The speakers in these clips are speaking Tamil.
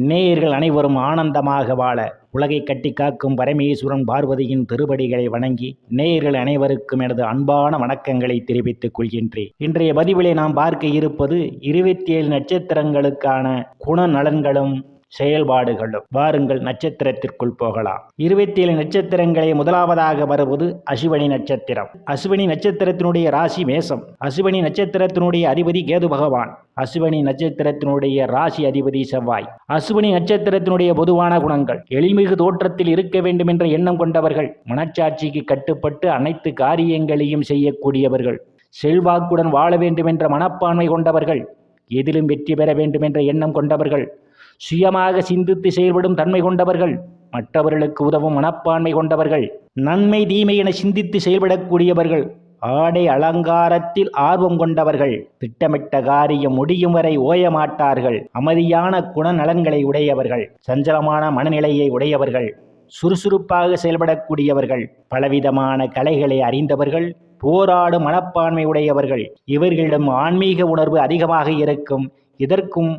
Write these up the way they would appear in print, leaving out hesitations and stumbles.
நேயர்கள் அனைவரும் ஆனந்தமாக வாழ உலகை கட்டி காக்கும் பரமேஸ்வரன் பார்வதியின் திருப்படிகளை வணங்கி நேயர்கள் அனைவருக்கும் எனது அன்பான வணக்கங்களை தெரிவித்துக் கொள்கின்றேன். இன்றைய பதிவிலே நாம் பார்க்க இருப்பது 27 நட்சத்திரங்களுக்கான குணநலன்களும் செயல்பாடுகளும். வாருங்கள் நட்சத்திரத்திற்குள் போகலாம். 27 நட்சத்திரங்களே முதலாவதாக வருவது அசுவினி நட்சத்திரம். அசுவினி நட்சத்திரத்தினுடைய ராசி மேசம். அசுவினி நட்சத்திரத்தினுடைய அதிபதி கேது பகவான். அசுவினி நட்சத்திரத்தினுடைய ராசி அதிபதி செவ்வாய். அசுவினி நட்சத்திரத்தினுடைய பொதுவான குணங்கள்: எளிமிகு தோற்றத்தில் இருக்க வேண்டும் என்ற எண்ணம் கொண்டவர்கள், மனச்சாட்சிக்கு கட்டுப்பட்டு அனைத்து காரியங்களையும் செய்யக்கூடியவர்கள், செல்வாக்குடன் வாழ வேண்டும் என்ற மனப்பான்மை கொண்டவர்கள், எதிலும் வெற்றி பெற வேண்டும் என்ற எண்ணம் கொண்டவர்கள், சுயமாக சிந்தித்து செயல்படும் தன்மை கொண்டவர்கள், மற்றவர்களுக்கு உதவும் மனப்பான்மை கொண்டவர்கள், நன்மை தீமை என சிந்தித்து செயல்படக்கூடியவர்கள், ஆடை அலங்காரத்தில் ஆர்வம் கொண்டவர்கள், திட்டமிட்ட காரியம் முடியும் வரை ஓயமாட்டார்கள், அமைதியான குணநலன்களை உடையவர்கள், சஞ்சலமான மனநிலையை உடையவர்கள், சுறுசுறுப்பாக செயல்படக்கூடியவர்கள், பலவிதமான கலைகளை அறிந்தவர்கள், போராடும் மனப்பான்மை உடையவர்கள். இவர்களிடம் ஆன்மீக உணர்வு அதிகமாக இருக்கும். இதற்கும்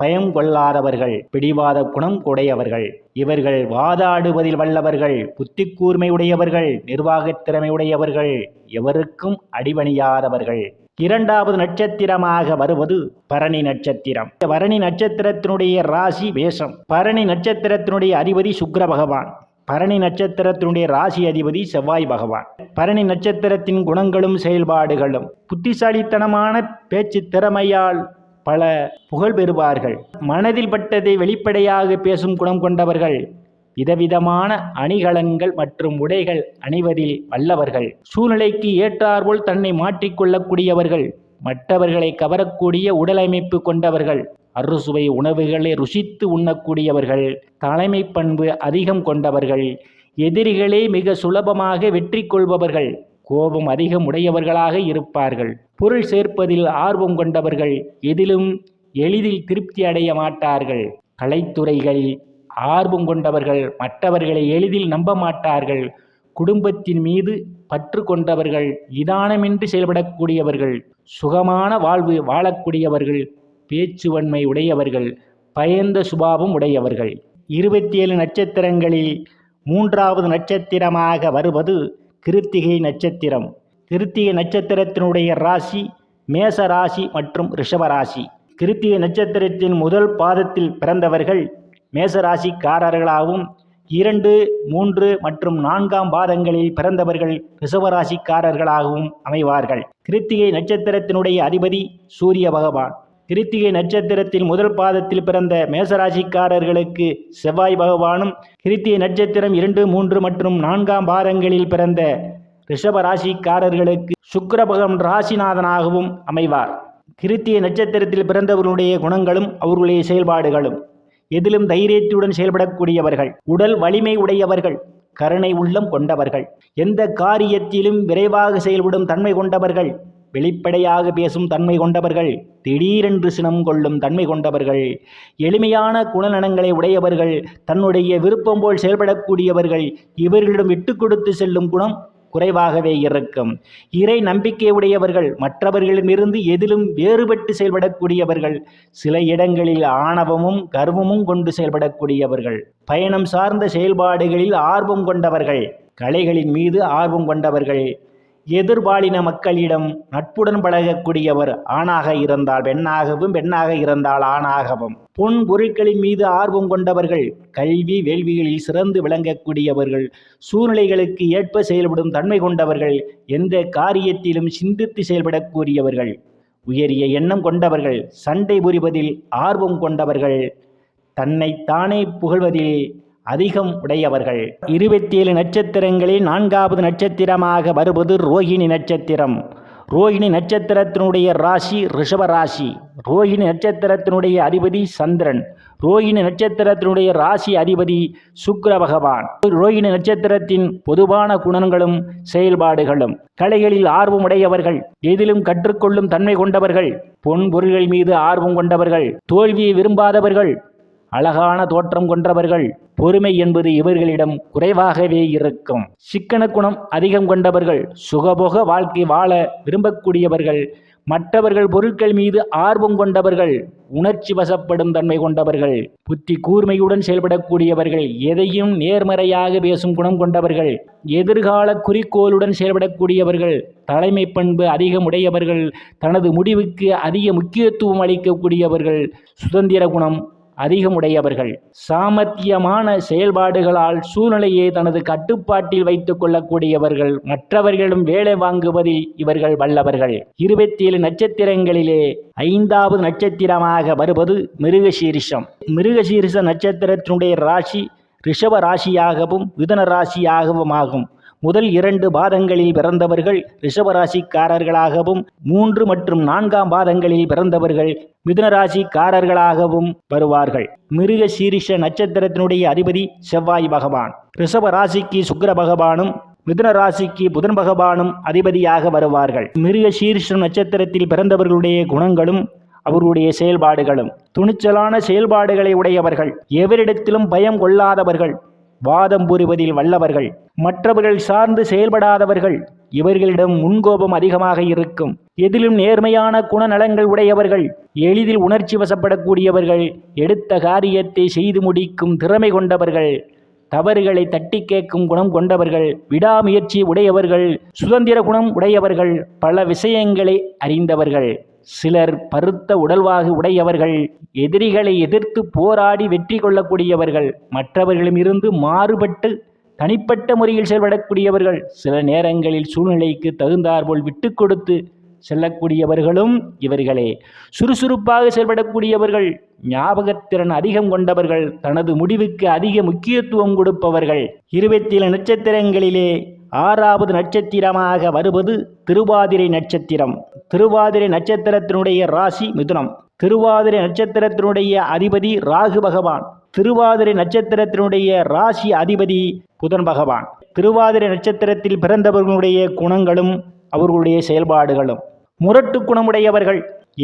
பயம் கொள்ளாதவர்கள், பிடிவாத குணம் உடையவர்கள். இவர்கள் வாதாடுவதில் வல்லவர்கள், புத்தி கூர்மை உடையவர்கள், நிர்வாகத் திறமை உடையவர்கள், எவருக்கும் அடிபணியாதவர்கள். இரண்டாவது நட்சத்திரமாக வருவது பரணி நட்சத்திரம். பரணி நட்சத்திரத்தினுடைய ராசி மேஷம். பரணி நட்சத்திரத்தினுடைய அதிபதி சுக்கிர பகவான். பரணி நட்சத்திரத்தினுடைய ராசி அதிபதி செவ்வாய் பகவான். பரணி நட்சத்திரத்தின் குணங்களும் செயல்பாடுகளும்: புத்திசாலித்தனமான பேச்சு திறமையால் பல புகழ் பெறுவார்கள். மனதில் பட்டதை வெளிப்படையாக பேசும் குணம் கொண்டவர்கள். விதவிதமான அணிகலன்கள் மற்றும் உடைகள் அணிவதில் வல்லவர்கள். சூழ்நிலைக்கு ஏற்றாற்போல் தன்னை மாற்றிக்கொள்ளக்கூடியவர்கள். மற்றவர்களை கவரக்கூடிய உடலமைப்பு கொண்டவர்கள். அறுசுவை உணவுகளை ருசித்து உண்ணக்கூடியவர்கள். தலைமை பண்பு அதிகம் கொண்டவர்கள். எதிரிகளே மிக சுலபமாக வெற்றி கொள்பவர்கள். கோபம் அதிகம் உடையவர்களாக இருப்பார்கள். பொருள் சேர்ப்பதில் ஆர்வம் கொண்டவர்கள். எதிலும் எளிதில் திருப்தி அடைய மாட்டார்கள். கலைத்துறைகளில் ஆர்வம் கொண்டவர்கள். மற்றவர்களை எளிதில் நம்ப மாட்டார்கள். குடும்பத்தின் மீது பற்று கொண்டவர்கள். நிதானமின்றி செயல்படக்கூடியவர்கள். சுகமான வாழ்வு வாழக்கூடியவர்கள். பேச்சுவன்மை உடையவர்கள். பயந்த சுபாவம் உடையவர்கள். 27 நட்சத்திரங்களில் மூன்றாவது நட்சத்திரமாக வருவது கிருத்திகை நட்சத்திரம். கிருத்திகை நட்சத்திரத்தினுடைய ராசி மேச ராசி மற்றும் ரிஷபராசி. கிருத்திகை நட்சத்திரத்தின் முதல் பாதத்தில் பிறந்தவர்கள் மேசராசிக்காரர்களாகவும், 2, 3 மற்றும் 4ஆம் பாதங்களில் பிறந்தவர்கள் ரிஷபராசிக்காரர்களாகவும் அமைவார்கள். கிருத்திகை நட்சத்திரத்தினுடைய அதிபதி சூரிய பகவான். கிருத்திகை நட்சத்திரத்தில் முதல் பாதத்தில் பிறந்த மேசராசிக்காரர்களுக்கு செவ்வாய் பகவானும், கிருத்திகை நட்சத்திரம் 2, 3 மற்றும் 4ஆம் பாதங்களில் பிறந்த ரிஷப ராசிக்காரர்களுக்கு சுக்கிர பகவான் ராசிநாதனாகவும் அமைவார். கிருத்திகை நட்சத்திரத்தில் பிறந்தவர்களுடைய குணங்களும் அவர்களுடைய செயல்பாடுகளும்: எதிலும் தைரியத்துடன் செயல்படக்கூடியவர்கள், உடல் வலிமை உடையவர்கள், கருணை உள்ளம் கொண்டவர்கள், எந்த காரியத்திலும் விரைவாக செயல்படும் தன்மை கொண்டவர்கள், வெளிப்படையாக பேசும் தன்மை கொண்டவர்கள், திடீரென்று சினம் கொள்ளும் தன்மை கொண்டவர்கள், எளிமையான குணநலன்களை உடையவர்கள், தன்னுடைய விருப்பம் போல் செயல்படக்கூடியவர்கள். இவர்களிடம் விட்டு கொடுத்து செல்லும் குணம் குறைவாகவே இருக்கும். இறை நம்பிக்கை உடையவர்கள், மற்றவர்களிடமிருந்து எதிலும் வேறுபட்டு செயல்படக்கூடியவர்கள், சில இடங்களில் ஆணவமும் கர்வமும் கொண்டு செயல்படக்கூடியவர்கள், பயணம் சார்ந்த செயல்பாடுகளில் ஆர்வம் கொண்டவர்கள், கலைகளின் மீது ஆர்வம் கொண்டவர்கள், எதிர்பாலின மக்களிடம் நட்புடன் பழகக்கூடியவர், ஆணாக இருந்தால் பெண்ணாகவும் பெண்ணாக இருந்தால் ஆணாகவும், பொன் பொருட்களின் மீது ஆர்வம் கொண்டவர்கள், கல்வி வேள்விகளில் சிறந்து விளங்கக்கூடியவர்கள், சூழ்நிலைகளுக்கு ஏற்ப செயல்படும் தன்மை கொண்டவர்கள், எந்த காரியத்திலும் சிந்தித்து செயல்படக்கூடியவர்கள், உயரிய எண்ணம் கொண்டவர்கள், சண்டை புரிவதில் ஆர்வம் கொண்டவர்கள், தன்னைத்தானே புகழ்வதில் அதிகம் உடையவர்கள். 27 நட்சத்திரங்களில் 4ஆவது நட்சத்திரமாக வருவது ரோகிணி நட்சத்திரம். ரோகிணி நட்சத்திரத்தினுடைய ராசி ரிஷபராசி. ரோகிணி நட்சத்திரத்தினுடைய அதிபதி சந்திரன். ரோகிணி நட்சத்திரத்தினுடைய ராசி அதிபதி சுக்கிர பகவான். ரோகிணி நட்சத்திரத்தின் பொதுவான குணங்களும் செயல்பாடுகளும்: கலைகளில் ஆர்வம் உடையவர்கள், எதிலும் கற்றுக்கொள்ளும் தன்மை கொண்டவர்கள், பொன் பொருள்கள் மீது ஆர்வம் கொண்டவர்கள், தோல்வியை விரும்பாதவர்கள், அழகான தோற்றம் கொண்டவர்கள், பொறுமை என்பது இவர்களிடம் குறைவாகவே இருக்கும். சிக்கன குணம் அதிகம் கொண்டவர்கள், சுகபோக வாழ்க்கை வாழ விரும்பக்கூடியவர்கள், மற்றவர்கள் பொருட்கள் மீது ஆர்வம் கொண்டவர்கள், உணர்ச்சி வசப்படும் தன்மை கொண்டவர்கள், புத்தி கூர்மையுடன் செயல்படக்கூடியவர்கள், எதையும் நேர்மறையாக பேசும் குணம் கொண்டவர்கள், எதிர்கால குறிக்கோளுடன் செயல்படக்கூடியவர்கள், தலைமை பண்பு அதிகம் உடையவர்கள், தனது முடிவுக்கு அதிக முக்கியத்துவம் அளிக்கக்கூடியவர்கள், சுதந்திர குணம் அதிகமுடையவர்கள், சாமர்த்தியமான செயல்பாடுகளால் சூழ்நிலையை தனது கட்டுப்பாட்டில் வைத்துக் கொள்ளக்கூடியவர்கள், மற்றவர்களிடம் வேலை வாங்குவதில் இவர்கள் வல்லவர்கள். 27 நட்சத்திரங்களிலே 5வது நட்சத்திரமாக வருவது மிருகசீரிஷம். மிருகசீரிஷ நட்சத்திரத்தினுடைய ராசி ரிஷப ராசியாகவும் மிதுன ராசியாகவும் ஆகும். முதல் 2 பாதங்களில் பிறந்தவர்கள் ரிஷபராசிக்காரர்களாகவும் 3 மற்றும் 4ஆம் பாதங்களில் பிறந்தவர்கள் மிதுன ராசிக்காரர்களாகவும் வருவார்கள். மிருக சீரிஷ நட்சத்திரத்தினுடைய அதிபதி செவ்வாய் பகவான். ரிஷப ராசிக்கு சுக்கிர பகவானும் மிதுன ராசிக்கு புதன் பகவானும் அதிபதியாக வருவார்கள். மிருக சீரிஷ நட்சத்திரத்தில் பிறந்தவர்களுடைய குணங்களும் அவர்களுடைய செயல்பாடுகளும் துணிச்சலான செயல்பாடுகளை உடையவர்கள், எவரிடத்திலும் பயம் கொள்ளாதவர்கள், வாதம் புரிவதில் வல்லவர்கள், மற்றவர்கள் சார்ந்து செயல்படாதவர்கள், இவர்களிடம் முன்கோபம் அதிகமாக இருக்கும், எதிலும் நேர்மையான குணநலங்கள் உடையவர்கள், எளிதில் உணர்ச்சி வசப்படக்கூடியவர்கள், எடுத்த காரியத்தை செய்து முடிக்கும் திறமை கொண்டவர்கள், தவறுகளை தட்டி கேட்கும் குணம் கொண்டவர்கள், விடாமுயற்சி உடையவர்கள், சுதந்திர குணம் உடையவர்கள், பல விஷயங்களை அறிந்தவர்கள், சிலர் பருத்த உடல்வாகு உடையவர்கள், எதிரிகளை எதிர்த்து போராடி வெற்றி கொள்ளக்கூடியவர்கள், மற்றவர்களிடமிருந்து மாறுபட்டு தனிப்பட்ட முறையில் செயல்படக்கூடியவர்கள், சில நேரங்களில் சூழ்நிலைக்கு தகுந்தாற்போல் விட்டு கொடுத்து செல்லக்கூடியவர்களும் இவர்களே. சுறுசுறுப்பாக செயல்படக்கூடியவர்கள், ஞாபகத்திறன் அதிகம் கொண்டவர்கள், தனது முடிவுக்கு அதிக முக்கியத்துவம் கொடுப்பவர்கள். 27 நட்சத்திரங்களிலே 6வது நட்சத்திரமாக வருவது திருவாதிரை நட்சத்திரம். திருவாதிரை நட்சத்திரத்தினுடைய ராசி மிதுனம். திருவாதிரை நட்சத்திரத்தினுடைய அதிபதி ராகு பகவான். திருவாதிரை நட்சத்திரத்தினுடைய ராசி அதிபதி புதன் பகவான். திருவாதிரை நட்சத்திரத்தில் பிறந்தவர்களுடைய குணங்களும் அவர்களுடைய செயல்பாடுகளும் முரட்டு குணமுடையவர்கள்,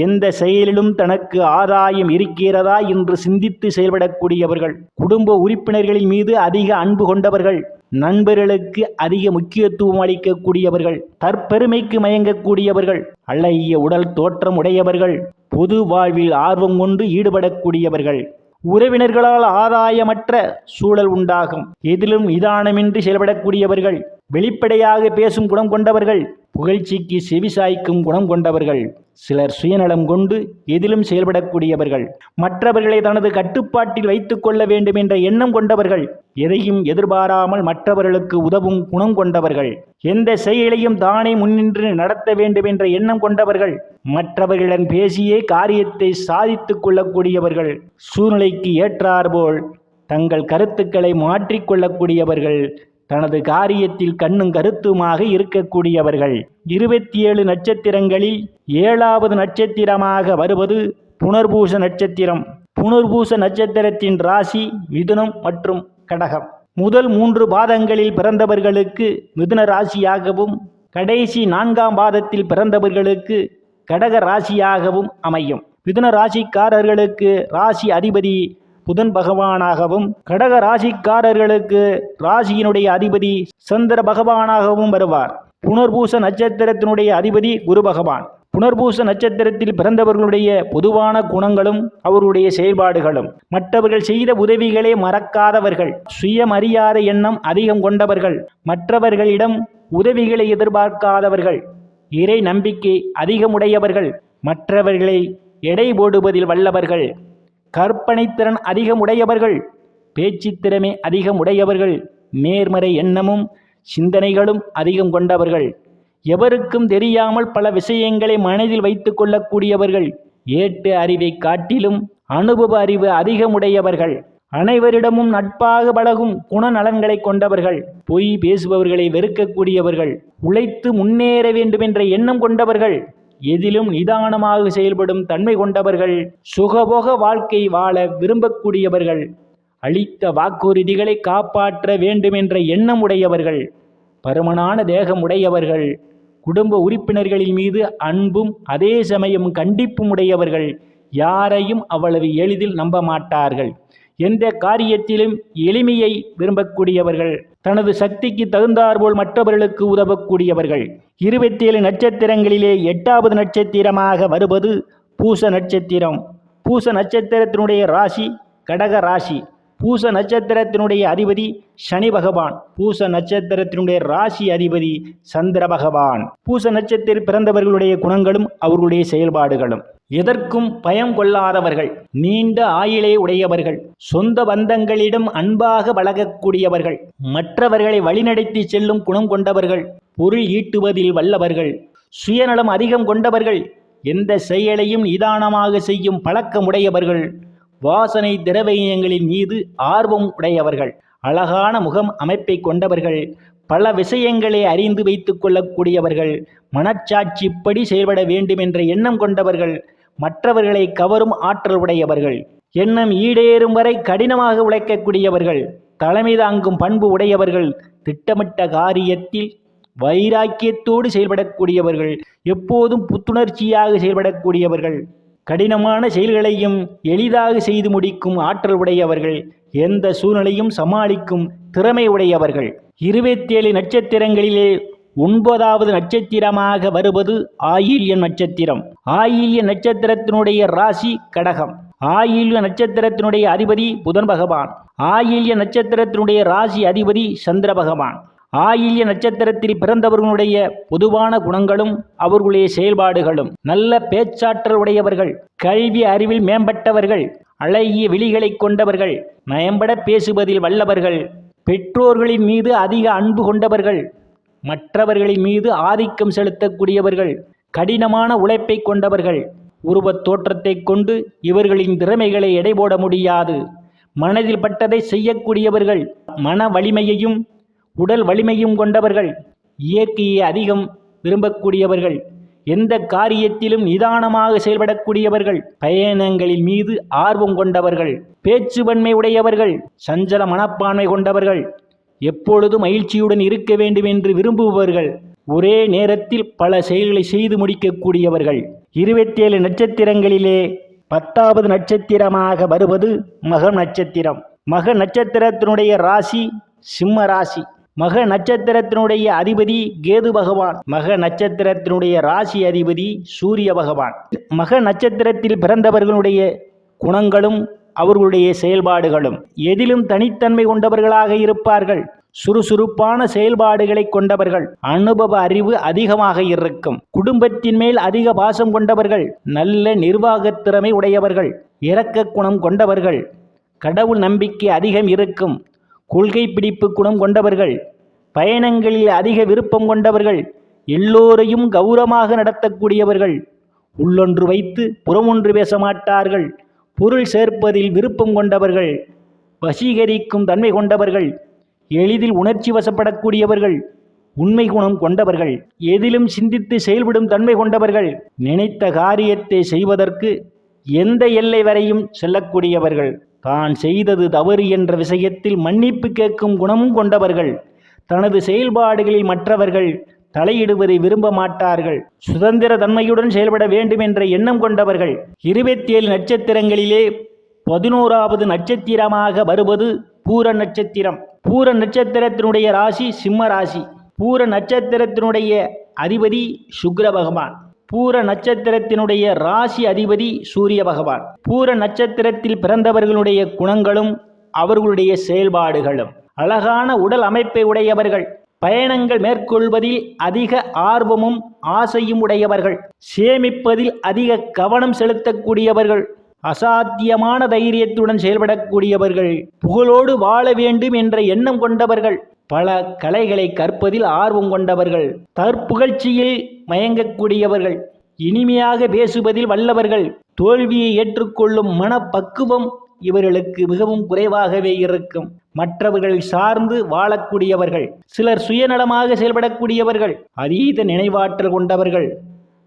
எந்த செயலிலும் தனக்கு ஆதாயம் இருக்கிறதா என்று சிந்தித்து செயல்படக்கூடியவர்கள், குடும்ப உறுப்பினர்களின் மீது அதிக அன்பு கொண்டவர்கள், நண்பர்களுக்கு அதிக முக்கியத்துவம் அளிக்கக்கூடியவர்கள், தற்பெருமைக்கு மயங்கக்கூடியவர்கள், அழகிய உடல் தோற்றம் உடையவர்கள், பொது வாழ்வில் ஆர்வம் கொண்டு ஈடுபடக்கூடியவர்கள், உறவினர்களால் ஆதாயமற்ற சூழல் உண்டாகும், எதிலும் நிதானமின்றி செயல்படக்கூடியவர்கள், வெளிப்படையாக பேசும் குணம் கொண்டவர்கள், புகழ்ச்சிக்கு செவிசாய்க்கும் குணம் கொண்டவர்கள், சிலர் சுயநலம் கொண்டு எதிலும் செயல்படக்கூடியவர்கள், மற்றவர்களை தனது கட்டுப்பாட்டில் வைத்துக் கொள்ள வேண்டும் என்ற எண்ணம் கொண்டவர்கள், எதையும் எதிர்பாராமல் மற்றவர்களுக்கு உதவும் குணம் கொண்டவர்கள், எந்த செயலையும் தானே முன்னின்று நடத்த வேண்டும் என்ற எண்ணம் கொண்டவர்கள், மற்றவர்களிடம் பேசியே காரியத்தை சாதித்துக் கொள்ளக்கூடியவர்கள், சூழ்நிலைக்கு ஏற்றாற்போல் தங்கள் கருத்துக்களை மாற்றிக்கொள்ளக்கூடியவர்கள், தனது காரியத்தில் கண்ணும் கருத்துமாக இருக்கக்கூடியவர்கள். 27 நட்சத்திரங்களில் 7வது நட்சத்திரமாக வருவது புனர்பூச நட்சத்திரம். புனர்பூச நட்சத்திரத்தின் ராசி மிதுனம் மற்றும் கடகம். முதல் 3 பாதங்களில் பிறந்தவர்களுக்கு மிதுன ராசியாகவும், கடைசி 4ஆம் பாதத்தில் பிறந்தவர்களுக்கு கடக ராசியாகவும் அமையும். மிதுன ராசிக்காரர்களுக்கு ராசி அதிபதி புதன் பகவானாகவும், கடக ராசிக்காரர்களுக்கு ராசியினுடைய அதிபதி சந்திர பகவானாகவும் வருவார். புனர்பூச நட்சத்திரத்தினுடைய அதிபதி குரு பகவான். புனர்பூச நட்சத்திரத்தில் பிறந்தவர்களுடைய பொதுவான குணங்களும் அவர்களுடைய செயல்பாடுகளும்: மற்றவர்கள் செய்த உதவிகளை மறக்காதவர்கள், சுயமரியாதை எண்ணம் அதிகம் கொண்டவர்கள், மற்றவர்களிடம் உதவிகளை எதிர்பார்க்காதவர்கள், இறை நம்பிக்கை அதிகமுடையவர்கள், மற்றவர்களை எடை போடுவதில் வல்லவர்கள், கற்பனைத்திறன் அதிகமுடையவர்கள், பேச்சுத்திறமை அதிகமுடையவர்கள், நேர்மறை எண்ணமும் சிந்தனைகளும் அதிகம் கொண்டவர்கள், எவருக்கும் தெரியாமல் பல விஷயங்களை மனதில் வைத்துக் கொள்ளக்கூடியவர்கள், ஏட்டு அறிவை காட்டிலும் அனுபவ அறிவு அதிகமுடையவர்கள், அனைவரிடமும் நட்பாக பழகும் குணநலன்களை கொண்டவர்கள், பொய் பேசுபவர்களை வெறுக்கக்கூடியவர்கள், உழைத்து முன்னேற வேண்டும் என்ற எண்ணம் கொண்டவர்கள், எதிலும் நிதானமாக செயல்படும் தன்மை கொண்டவர்கள், சுகபோக வாழ்க்கை வாழ விரும்பக்கூடியவர்கள், அளித்த வாக்குறுதிகளை காப்பாற்ற வேண்டும் என்ற எண்ணம் உடையவர்கள், பருமனான தேகம் உடையவர்கள், குடும்ப உறுப்பினர்களின் மீது அன்பும் அதே சமயம் கண்டிப்பும் உடையவர்கள், யாரையும் அவ்வளவு எளிதில் நம்ப மாட்டார்கள், எந்த காரியத்திலும் எளிமையை விரும்பக்கூடியவர்கள். தனது சக்திக்கு தகுந்தாற்போல் மற்றவர்களுக்கு உதவக்கூடியவர்கள். 27 நட்சத்திரங்களிலே 8வது நட்சத்திரமாக வருவது பூச நட்சத்திரம். பூச நட்சத்திரத்தினுடைய ராசி கடக ராசி. பூச நட்சத்திரத்தினுடைய அதிபதி சனி பகவான். பூச நட்சத்திரத்தினுடைய ராசி அதிபதி சந்திர பகவான். பூச நட்சத்திரத்தில் பிறந்தவர்களுடைய குணங்களும் அவர்களுடைய செயல்பாடுகளும். எதற்கும் பயம் கொள்ளாதவர்கள், நீண்ட ஆயுளை உடையவர்கள், சொந்த பந்தங்களிடம் அன்பாக பழகக்கூடியவர்கள், மற்றவர்களை வழிநடத்தி செல்லும் குணம் கொண்டவர்கள், பொருள் ஈட்டுவதில் வல்லவர்கள், சுயநலம் அதிகம் கொண்டவர்கள், எந்த செயலையும் நிதானமாக செய்யும் பழக்கமுடையவர்கள், வாசனை திரவியங்களின் மீது ஆர்வம் உடையவர்கள், அழகான முகம் அமைப்பை கொண்டவர்கள், பல விஷயங்களை அறிந்து வைத்துக் கொள்ளக்கூடியவர்கள், மனச்சாட்சிப்படி செயல்பட வேண்டும் என்ற எண்ணம் கொண்டவர்கள், மற்றவர்களை கவரும் ஆற்றல் உடையவர்கள், எண்ணம் ஈடேறும் வரை கடினமாக உழைக்கக்கூடியவர்கள், தலைமை தாங்கும் பண்பு உடையவர்கள், திட்டமிட்ட காரியத்தில் வைராக்கியத்தோடு செயல்படக்கூடியவர்கள், எப்போதும் புத்துணர்ச்சியாக செயல்படக்கூடியவர்கள், கடினமான செயல்களையும் எளிதாக செய்து முடிக்கும் ஆற்றல் உடையவர்கள், எந்த சூழ்நிலையும் சமாளிக்கும் திறமை உடையவர்கள். 27 நட்சத்திரங்களிலே 9வது நட்சத்திரமாக வருவது ஆயில்ய நட்சத்திரம். ஆயில்ய நட்சத்திரத்தினுடைய ராசி கடகம். ஆயில்ய நட்சத்திரத்தினுடைய அதிபதி புதன் பகவான். ஆயில்ய நட்சத்திரத்தினுடைய ராசி அதிபதி சந்திர பகவான். ஆயில்ய நட்சத்திரத்தில் பிறந்தவர்களுடைய பொதுவான குணங்களும் அவர்களுடைய செயல்பாடுகளும். நல்ல பேச்சாற்றல் உடையவர்கள், கல்வி அறிவில் மேம்பட்டவர்கள், அழகிய விழிகளை கொண்டவர்கள், நயம்பட பேசுவதில் வல்லவர்கள், பெற்றோர்களின் மீது அதிக அன்பு கொண்டவர்கள், மற்றவர்களின் மீது ஆதிக்கம் செலுத்தக்கூடியவர்கள், கடினமான உழைப்பை கொண்டவர்கள். உருவத் தோற்றத்தை கொண்டு இவர்களின் திறமைகளை எடை போட முடியாது. மனதில் பட்டதை செய்யக்கூடியவர்கள், மன வலிமையையும் உடல் வலிமையும் கொண்டவர்கள், இயற்கையை அதிகம் விரும்பக்கூடியவர்கள், எந்த காரியத்திலும் நிதானமாக செயல்படக்கூடியவர்கள், பயணங்களின் மீது ஆர்வம் கொண்டவர்கள், பேச்சுவன்மை உடையவர்கள், சஞ்சல மனப்பான்மை கொண்டவர்கள், எப்பொழுதும் மகிழ்ச்சியுடன் இருக்க வேண்டும் என்று விரும்புபவர்கள், ஒரே நேரத்தில் பல செயல்களை செய்து முடிக்கக்கூடியவர்கள். 27 நட்சத்திரங்களிலே 10வது நட்சத்திரமாக வருவது மக நட்சத்திரம். மக நட்சத்திரத்தினுடைய ராசி சிம்ம ராசி. மக நட்சத்திரத்தினுடைய அதிபதி கேது பகவான். மக நட்சத்திரத்தினுடைய ராசி அதிபதி சூரிய பகவான். மக நட்சத்திரத்தில் பிறந்தவர்களுடைய குணங்களும் அவர்களுடைய செயல்பாடுகளும். எதிலும் தனித்தன்மை கொண்டவர்களாக இருப்பார்கள். சுறுசுறுப்பான செயல்பாடுகளை கொண்டவர்கள். அனுபவ அறிவு அதிகமாக இருக்கும். குடும்பத்தின் மேல் அதிக பாசம் கொண்டவர்கள். நல்ல நிர்வாகத் திறமை உடையவர்கள். இரக்க குணம் கொண்டவர்கள். கடவுள் நம்பிக்கை அதிகம் இருக்கும். கொள்கை பிடிப்பு குணம் கொண்டவர்கள். பயணங்களில் அதிக விருப்பம் கொண்டவர்கள். எல்லோரையும் கௌரவமாக நடத்தக்கூடியவர்கள். உள்ளொன்று வைத்து புறமொன்று பேச மாட்டார்கள். பொருள் சேர்ப்பதில் விருப்பம் கொண்டவர்கள். வசீகரிக்கும் தன்மை கொண்டவர்கள். எளிதில் உணர்ச்சி வசப்படக்கூடியவர்கள். உண்மை குணம் கொண்டவர்கள். எதிலும் சிந்தித்து செயல்படும் தன்மை கொண்டவர்கள். நினைத்த காரியத்தை செய்வதற்கு எந்த எல்லை வரையும் செல்லக்கூடியவர்கள். தான் செய்தது தவறு என்ற விஷயத்தில் மன்னிப்பு கேட்கும் குணமும் கொண்டவர்கள். தனது செயல்பாடுகளில் மற்றவர்கள் தலையிடுவதை விரும்ப மாட்டார்கள். சுதந்திர தன்மையுடன் செயல்பட வேண்டும் என்ற எண்ணம் கொண்டவர்கள். 27 நட்சத்திரங்களிலே 11வது நட்சத்திரமாக வருவது பூர நட்சத்திரம். பூர நட்சத்திரத்தினுடைய ராசி சிம்ம ராசி. பூர நட்சத்திரத்தினுடைய அதிபதி சுக்கிர பகவான். பூர நட்சத்திரத்தினுடைய ராசி அதிபதி சூரிய பகவான். பூர நட்சத்திரத்தில் பிறந்தவர்களுடைய குணங்களும் அவர்களுடைய செயல்பாடுகளும். அழகான உடல் அமைப்பை உடையவர்கள். பயணங்கள் மேற்கொள்வதில் அதிக ஆர்வமும் ஆசையும் உடையவர்கள். சேமிப்பதில் அதிக கவனம் செலுத்தக்கூடியவர்கள். அசாத்தியமான தைரியத்துடன் செயல்படக்கூடியவர்கள். புகழோடு வாழ வேண்டும் என்ற எண்ணம் கொண்டவர்கள். பல கலைகளை கற்பதில் ஆர்வம் கொண்டவர்கள். தற்புகழ்ச்சியில் மயங்கக்கூடியவர்கள். இனிமையாக பேசுவதில் வல்லவர்கள். தோல்வியை ஏற்றுக்கொள்ளும் மனப்பக்குவம் இவர்களுக்கு மிகவும் குறைவாகவே இருக்கும். மற்றவர்கள் சார்ந்து வாழக்கூடியவர்கள். சிலர் சுயநலமாக செயல்படக்கூடியவர்கள். அதீத நினைவாற்றல் கொண்டவர்கள்.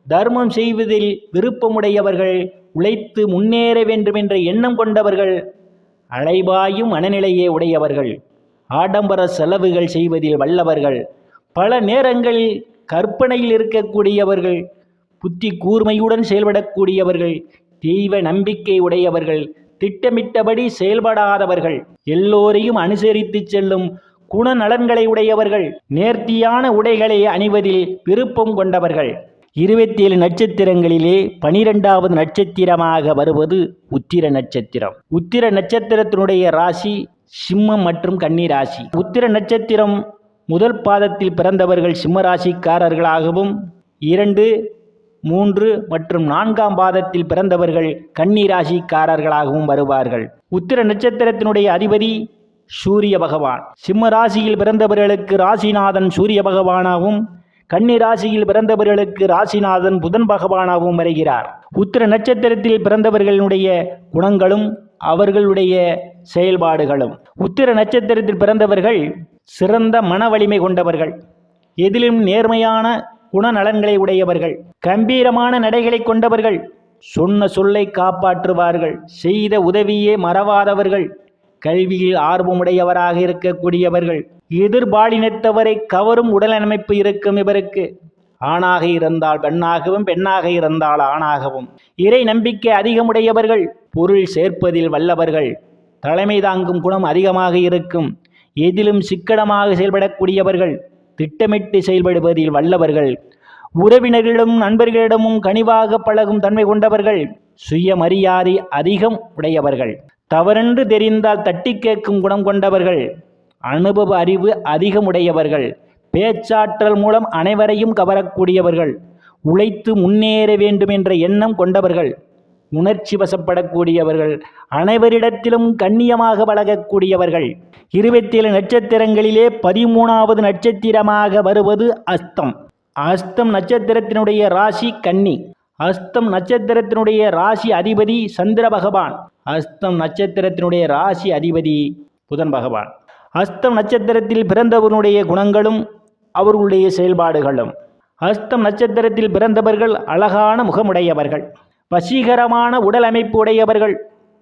தர்மம் செய்வதில் விருப்பமுடையவர்கள். உழைத்து முன்னேற வேண்டும் என்ற எண்ணம் கொண்டவர்கள். அலைபாயும் மனநிலையே உடையவர்கள். ஆடம்பர செலவுகள் செய்வதில் வல்லவர்கள். பல நேரங்களில் கற்பனையில் இருக்கக்கூடியவர்கள். புத்தி கூர்மையுடன் செயல்படக்கூடியவர்கள். தெய்வ நம்பிக்கை உடையவர்கள். திட்டமிட்டபடி செயல்படாதவர்கள், எல்லோரையும் அனுசரித்து செல்லும் குணநலன்களை உடையவர்கள், நேர்த்தியான உடைகளை அணிவதில் விருப்பம் கொண்டவர்கள். 27 நட்சத்திரங்களிலே 12வது நட்சத்திரமாக வருவது உத்திர நட்சத்திரம். உத்திர நட்சத்திரத்தினுடைய ராசி சிம்மம் மற்றும் கன்னி ராசி. உத்திர நட்சத்திரம் முதல் பாதத்தில் பிறந்தவர்கள் சிம்ம ராசிக்காரர்களாகவும், 2, 3 மற்றும் 4ஆம் பாதத்தில் பிறந்தவர்கள் கன்னி ராசிக்காரர்களாகவும் வருவார்கள். உத்திர நட்சத்திரத்தினுடைய அதிபதி சூரிய பகவான். சிம்ம ராசியில் பிறந்தவர்களுக்கு ராசிநாதன் சூரிய பகவானாகவும், கன்னி ராசியில் பிறந்தவர்களுக்கு ராசிநாதன் புதன் பகவானாகவும் வருகிறார். உத்திர நட்சத்திரத்தில் பிறந்தவர்களுடைய குணங்களும் அவர்களுடைய செயல்பாடுகளும். உத்திர நட்சத்திரத்தில் பிறந்தவர்கள் சிறந்த மன வலிமை கொண்டவர்கள், எதிலும் நேர்மையான குணநலன்களை உடையவர்கள், கம்பீரமான நடைகளை கொண்டவர்கள், சொன்ன சொல்லை காப்பாற்றுவார்கள், செய்த உதவியே மறவாதவர்கள், கல்வியில் ஆர்வமுடையவராக இருக்கக்கூடியவர்கள், எதிர்பாலினத்தவரை கவரும் உடலமைப்பு இருக்கும் இவருக்கு. ஆணாக இருந்தால் பெண்ணாகவும், பெண்ணாக இருந்தால் ஆணாகவும். இறை நம்பிக்கை அதிகமுடையவர்கள், பொருள் சேர்ப்பதில் வல்லவர்கள், தலைமை தாங்கும் குணம் அதிகமாக இருக்கும், எதிலும் சிக்கனமாக செயல்படக்கூடியவர்கள், திட்டமிட்டு செயல்படுவதில் வல்லவர்கள், உறவினர்களிடம் நண்பர்களிடமும் கனிவாக பழகும் தன்மை கொண்டவர்கள், சுயமரியாதை அதிகம் உடையவர்கள், தவறென்று தெரிந்தால் தட்டி கேட்கும் குணம் கொண்டவர்கள், அனுபவ அறிவு அதிகமுடையவர்கள், பேச்சாற்றல் மூலம் அனைவரையும் கவரக்கூடியவர்கள், உழைத்து முன்னேற வேண்டும் என்ற எண்ணம் கொண்டவர்கள், உணர்ச்சி வசப்படக்கூடியவர்கள், அனைவரிடத்திலும் கண்ணியமாக பழகக்கூடியவர்கள். 27 நட்சத்திரங்களிலே 13வது நட்சத்திரமாக வருவது அஸ்தம். அஸ்தம் நட்சத்திரத்தினுடைய ராசி கன்னி. அஸ்தம் நட்சத்திரத்தினுடைய ராசி அதிபதி சந்திர பகவான். அஸ்தம் நட்சத்திரத்தினுடைய ராசி அதிபதி புதன் பகவான். அஸ்தம் நட்சத்திரத்தில் பிறந்தவர்களுடைய குணங்களும் அவர்களுடைய செயல்பாடுகளும். அஸ்தம் நட்சத்திரத்தில் பிறந்தவர்கள் அழகான முகமுடையவர்கள், வசீகரமான உடல் அமைப்பு உடையவர்கள்,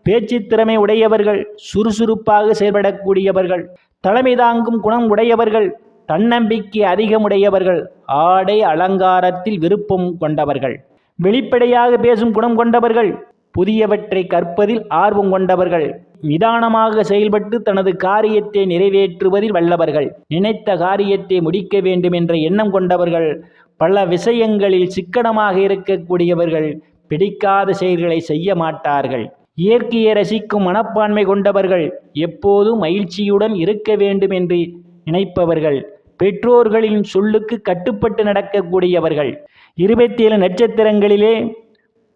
பேச்சு திறமை உடையவர்கள், சுறுசுறுப்பாக செயல்படக்கூடியவர்கள், தலைமை தாங்கும் குணம் உடையவர்கள், தன்னம்பிக்கை அதிகமுடையவர்கள், ஆடை அலங்காரத்தில் விருப்பம் கொண்டவர்கள், வெளிப்படையாக பேசும் குணம் கொண்டவர்கள், புதியவற்றை கற்பதில் ஆர்வம் கொண்டவர்கள், நிதானமாக செயல்பட்டு தனது காரியத்தை நிறைவேற்றுவதில் வல்லவர்கள், நினைத்த காரியத்தை முடிக்க வேண்டும் என்ற எண்ணம் கொண்டவர்கள், பல விஷயங்களில் சிக்கனமாக இருக்கக்கூடியவர்கள், பிடிக்காத செயல்களை செய்ய மாட்டார்கள், இயற்கையை ரசிக்கும் மனப்பான்மை கொண்டவர்கள், எப்போதும் மகிழ்ச்சியுடன் இருக்க வேண்டும் என்று நினைப்பவர்கள், பெற்றோர்களின் சொல்லுக்கு கட்டுப்பட்டு நடக்கக்கூடியவர்கள். 27 நட்சத்திரங்களிலே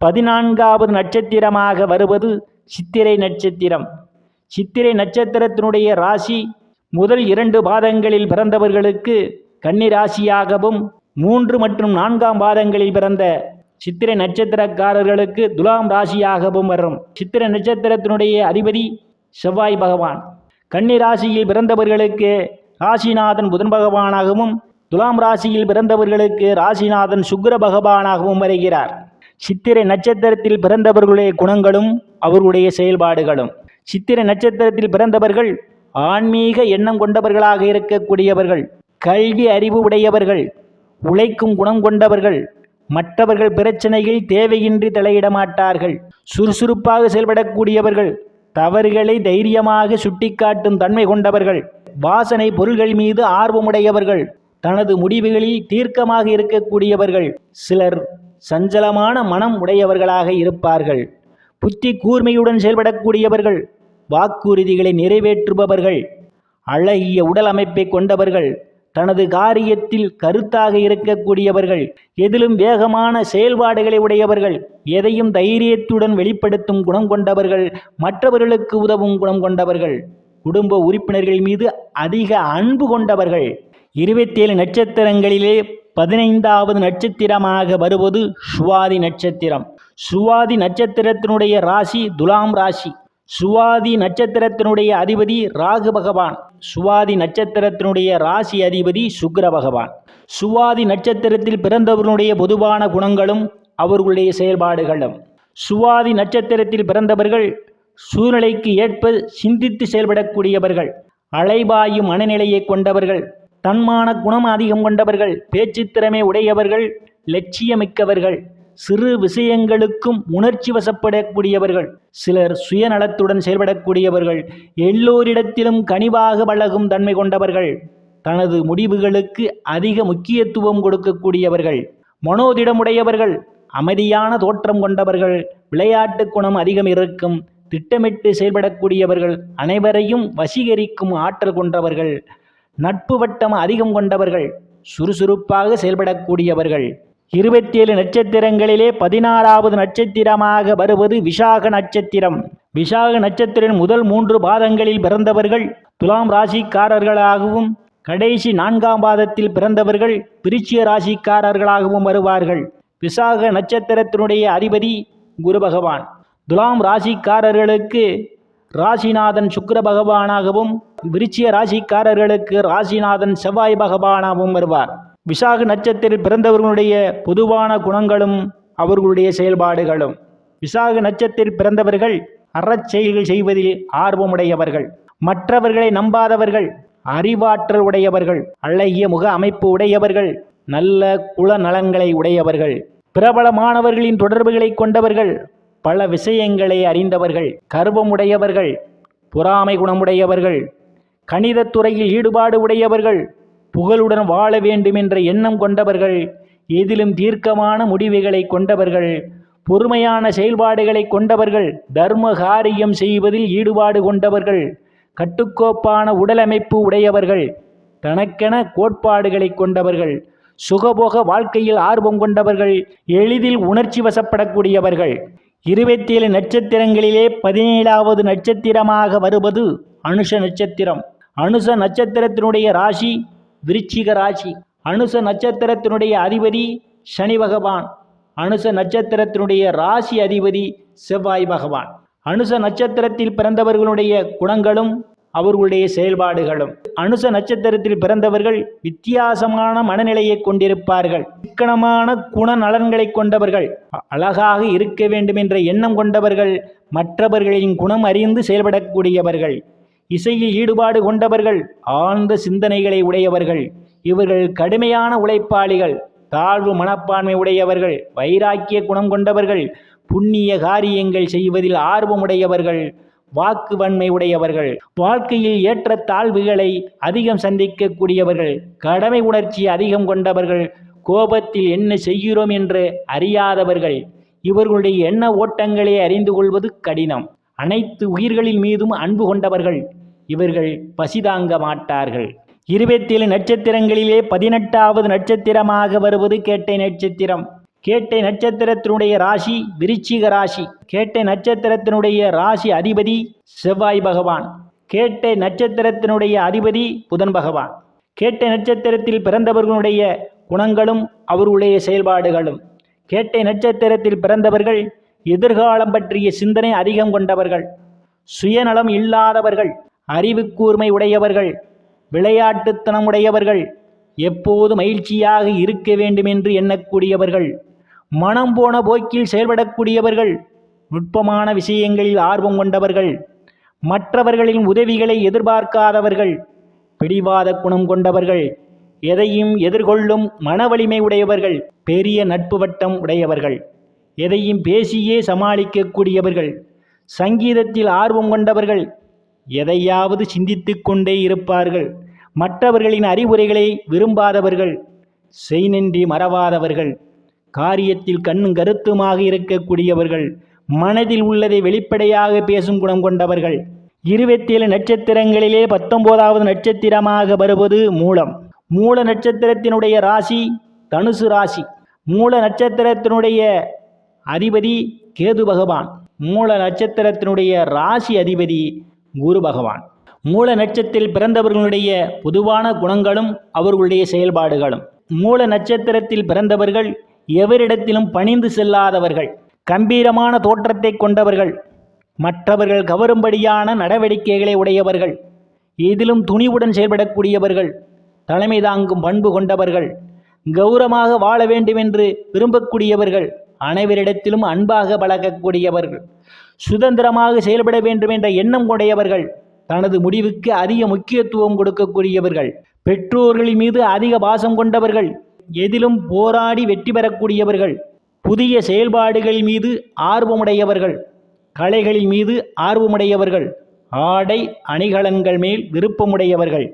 14வது நட்சத்திரமாக வருவது சித்திரை நட்சத்திரம். சித்திரை நட்சத்திரத்தினுடைய ராசி முதல் 2 பாதங்களில் பிறந்தவர்களுக்கு கன்னி ராசியாகவும், 3 மற்றும் 4ஆம் பாதங்களில் பிறந்த சித்திரை நட்சத்திரக்காரர்களுக்கு துலாம் ராசியாகவும் வரும். சித்திரை நட்சத்திரத்தினுடைய அதிபதி செவ்வாய் பகவான். கன்னி ராசியில் பிறந்தவர்களுக்கு ராசிநாதன் புதன் பகவானாகவும், துலாம் ராசியில் பிறந்தவர்களுக்கு ராசிநாதன் சுக்கிர பகவானாகவும் வருகிறார். சித்திரை நட்சத்திரத்தில் பிறந்தவர்களுடைய குணங்களும் அவர்களுடைய செயல்பாடுகளும். சித்திரை நட்சத்திரத்தில் பிறந்தவர்கள் ஆன்மீக எண்ணம் கொண்டவர்களாக இருக்கக்கூடியவர்கள், கல்வி அறிவு உடையவர்கள், உழைக்கும் குணம் கொண்டவர்கள், மற்றவர்கள் பிரச்சனையில் தேவையின்றி தலையிட மாட்டார்கள், சுறுசுறுப்பாக செயல்படக்கூடியவர்கள், தவறுகளை தைரியமாக சுட்டிக்காட்டும் தன்மை கொண்டவர்கள், வாசனை பொருள்கள் மீது ஆர்வமுடையவர்கள், தனது முடிவுகளில் தீர்க்கமாக இருக்கக்கூடியவர்கள், சிலர் சஞ்சலமான மனம் உடையவர்களாக இருப்பார்கள், புத்தி கூர்மையுடன் செயல்படக்கூடியவர்கள், வாக்குறுதிகளை நிறைவேற்றுபவர்கள், அழகிய உடல் அமைப்பை கொண்டவர்கள், தனது காரியத்தில் கருத்தாக இருக்கக்கூடியவர்கள், எதிலும் வேகமான செயல்பாடுகளை உடையவர்கள், எதையும் தைரியத்துடன் வெளிப்படுத்தும் குணம் கொண்டவர்கள், மற்றவர்களுக்கு உதவும் குணம் கொண்டவர்கள், குடும்ப உறுப்பினர்கள் மீது அதிக அன்பு கொண்டவர்கள். 27 நட்சத்திரங்களிலே 15வது நட்சத்திரமாக வருவது சுவாதி நட்சத்திரம். சுவாதி நட்சத்திரத்தினுடைய ராசி துலாம் ராசி. சுவாதி நட்சத்திரத்தினுடைய அதிபதி ராகு பகவான். சுவாதி நட்சத்திரத்தினுடைய ராசி அதிபதி சுக்கிர பகவான். சுவாதி நட்சத்திரத்தில் பிறந்தவர்களுடைய பொதுவான குணங்களும் அவர்களுடைய செயல்பாடுகளும். சுவாதி நட்சத்திரத்தில் பிறந்தவர்கள் சூழ்நிலைக்கு ஏற்ப சிந்தித்து செயல்படக்கூடியவர்கள், அலைபாயும் மனநிலையை கொண்டவர்கள், தன்மான குணம் அதிகம் கொண்டவர்கள், பேச்சு திறமை உடையவர்கள், லட்சியமிக்கவர்கள், சிறு விஷயங்களுக்கும் உணர்ச்சி வசப்படக்கூடியவர்கள், சிலர் சுயநலத்துடன் செயல்படக்கூடியவர்கள், எல்லோரிடத்திலும் கனிவாக பழகும் தன்மை கொண்டவர்கள், தனது முடிவுகளுக்கு அதிக முக்கியத்துவம் கொடுக்கக்கூடியவர்கள், மனோதிடமுடையவர்கள், அமைதியான தோற்றம் கொண்டவர்கள், விளையாட்டு குணம் அதிகம் இருக்கும், திட்டமிட்டு செயல்படக்கூடியவர்கள், அனைவரையும் வசீகரிக்கும் ஆற்றல் கொண்டவர்கள், நட்பு வட்டம் அதிகம் கொண்டவர்கள், சுறுசுறுப்பாக செயல்படக்கூடியவர்கள். 27 நட்சத்திரங்களிலே 16வது நட்சத்திரமாக வருவது விசாக நட்சத்திரம். விசாக நட்சத்திரம் முதல் 3 பாதங்களில் பிறந்தவர்கள் துலாம் ராசிக்காரர்களாகவும், கடைசி 4ஆம் பாதத்தில் பிறந்தவர்கள் விருச்சிக ராசிக்காரர்களாகவும் வருவார்கள். விசாக நட்சத்திரத்தினுடைய அதிபதி குரு பகவான். துலாம் ராசிக்காரர்களுக்கு ராசிநாதன் சுக்கிர பகவானாகவும், விருச்சிக ராசிக்காரர்களுக்கு ராசிநாதன் செவ்வாய் பகவானாகவும் வருவார். விசாக நட்சத்திரத்தில் பிறந்தவர்களுடைய பொதுவான குணங்களும் அவர்களுடைய செயல்பாடுகளும். விசாக நட்சத்திரத்தில் பிறந்தவர்கள் அறச்செயல்கள் செய்வதில் ஆர்வமுடையவர்கள், மற்றவர்களை நம்பாதவர்கள், அறிவாற்றல் உடையவர்கள், அழகிய முக அமைப்பு உடையவர்கள், நல்ல குல நலன்களை உடையவர்கள், பிரபலமானவர்களின் தொடர்புகளை கொண்டவர்கள், பல விஷயங்களை அறிந்தவர்கள், கர்வமுடையவர்கள், பொறாமை குணமுடையவர்கள், கணிதத்துறையில் ஈடுபாடு உடையவர்கள், புகழுடன் வாழ வேண்டும் என்ற எண்ணம் கொண்டவர்கள், எதிலும் தீர்க்கமான முடிவுகளை கொண்டவர்கள், பொறுமையான செயல்பாடுகளை கொண்டவர்கள், தர்ம காரியம் செய்வதில் ஈடுபாடு கொண்டவர்கள், கட்டுக்கோப்பான உடலமைப்பு உடையவர்கள், தனக்கென கோட்பாடுகளை கொண்டவர்கள், சுகபோக வாழ்க்கையில் ஆர்வம் கொண்டவர்கள், எளிதில் உணர்ச்சி வசப்படக்கூடியவர்கள். 27 நட்சத்திரங்களிலே 17வது நட்சத்திரமாக வருவது அனுஷ நட்சத்திரம். அனுஷ நட்சத்திரத்தினுடைய ராசி விருச்சிக ராசி. அனுஷ நட்சத்திரத்தினுடைய அதிபதி சனி பகவான். அனுஷ நட்சத்திரத்தினுடைய ராசி அதிபதி செவ்வாய் பகவான். அனுஷ நட்சத்திரத்தில் பிறந்தவர்களுடைய குணங்களும் அவர்களுடைய செயல்பாடுகளும். அனுஷ நட்சத்திரத்தில் பிறந்தவர்கள் வித்தியாசமான மனநிலையை கொண்டிருப்பார்கள், சிக்கனமான குண நலன்களை கொண்டவர்கள், அழகாக இருக்க வேண்டும் என்ற எண்ணம் கொண்டவர்கள், மற்றவர்களின் குணம் அறிந்து செயல்படக்கூடியவர்கள், இசையில் ஈடுபாடு கொண்டவர்கள், ஆழ்ந்த சிந்தனைகளை உடையவர்கள். இவர்கள் கடுமையான உழைப்பாளிகள், தாழ்வு மனப்பான்மை உடையவர்கள், வைராக்கிய குணம் கொண்டவர்கள், புண்ணிய காரியங்கள் செய்வதில் ஆர்வமுடையவர்கள், வாக்கு வன்மை உடையவர்கள், வாழ்க்கையில் ஏற்ற தாழ்வுகளை அதிகம் சந்திக்கக்கூடியவர்கள், கடமை உணர்ச்சி அதிகம் கொண்டவர்கள், கோபத்தில் என்ன செய்கிறோம் என்று அறியாதவர்கள். இவர்களுடைய எண்ண ஓட்டங்களை அறிந்து கொள்வது கடினம். அனைத்து உயிர்களின் மீதும் அன்பு கொண்டவர்கள். இவர்கள் பசிதாங்க மாட்டார்கள். 27 நட்சத்திரங்களிலே 18வது நட்சத்திரமாக வருவது கேட்டை நட்சத்திரம். கேட்டை நட்சத்திரத்தினுடைய ராசி விருச்சிக ராசி. கேட்டை நட்சத்திரத்தினுடைய ராசி அதிபதி செவ்வாய் பகவான். கேட்டை நட்சத்திரத்தினுடைய அதிபதி புதன் பகவான். கேட்டை நட்சத்திரத்தில் பிறந்தவர்களுடைய குணங்களும் அவர்களுடைய செயல்பாடுகளும். கேட்டை நட்சத்திரத்தில் பிறந்தவர்கள் எதிர்காலம் பற்றிய சிந்தனை அதிகம் கொண்டவர்கள், சுயநலம் இல்லாதவர்கள், அறிவு கூர்மை உடையவர்கள், விளையாட்டுத்தனம் உடையவர்கள், எப்போது மகிழ்ச்சியாக இருக்க வேண்டும் என்று எண்ணக்கூடியவர்கள், மனம் போன போக்கில் செயல்படக்கூடியவர்கள், நுட்பமான விஷயங்களில் ஆர்வம் கொண்டவர்கள், மற்றவர்களின் உதவிகளை எதிர்பார்க்காதவர்கள், பிடிவாத குணம் கொண்டவர்கள், எதையும் எதிர்கொள்ளும் மன வலிமை உடையவர்கள், பெரிய நட்பு வட்டம் உடையவர்கள், எதையும் பேசியே சமாளிக்கக்கூடியவர்கள், சங்கீதத்தில் ஆர்வம் கொண்டவர்கள், எதையாவது சிந்தித்து கொண்டே இருப்பார்கள், மற்றவர்களின் அறிவுரைகளை விரும்பாதவர்கள், செய்நின்றி மறவாதவர்கள், காரியத்தில் கண்ணும் கருத்துமாக இருக்கக்கூடியவர்கள், மனதில் உள்ளதை வெளிப்படையாக பேசும் குணம் கொண்டவர்கள். 27 நட்சத்திரங்களிலே 19வது நட்சத்திரமாக வருவது மூலம். மூல நட்சத்திரத்தினுடைய ராசி தனுசு ராசி. மூல நட்சத்திரத்தினுடைய அதிபதி கேது பகவான். மூல நட்சத்திரத்தினுடைய ராசி அதிபதி குரு பகவான். மூல நட்சத்திரத்தில் பிறந்தவர்களுடைய பொதுவான குணங்களும் அவர்களுடைய செயல்பாடுகளும். மூல நட்சத்திரத்தில் பிறந்தவர்கள் எவரிடத்திலும் பணிந்து செல்லாதவர்கள், கம்பீரமான தோற்றத்தை கொண்டவர்கள், மற்றவர்கள் கவரும்படியான நடவடிக்கைகளை உடையவர்கள், எதிலும் துணிவுடன் செயல்படக்கூடியவர்கள், தலைமை தாங்கும் பண்பு கொண்டவர்கள், கௌரவமாக வாழ வேண்டும் என்று விரும்பக்கூடியவர்கள், அனைவரிடத்திலும் அன்பாக பழகக்கூடியவர்கள், சுதந்திரமாக செயல்பட வேண்டும் என்ற எண்ணம் உடையவர்கள், தனது முடிவுக்கு அதிக முக்கியத்துவம் கொடுக்கக்கூடியவர்கள், பெற்றோர்களின் மீது அதிக பாசம் கொண்டவர்கள், எதிலும் போராடி வெற்றி பெறக்கூடியவர்கள், புதிய செயல்பாடுகள் மீது ஆர்வமுடையவர்கள், கலைகளின் மீது ஆர்வமுடையவர்கள், ஆடை அணிகலன்கள் மேல் விருப்பமுடையவர்கள்,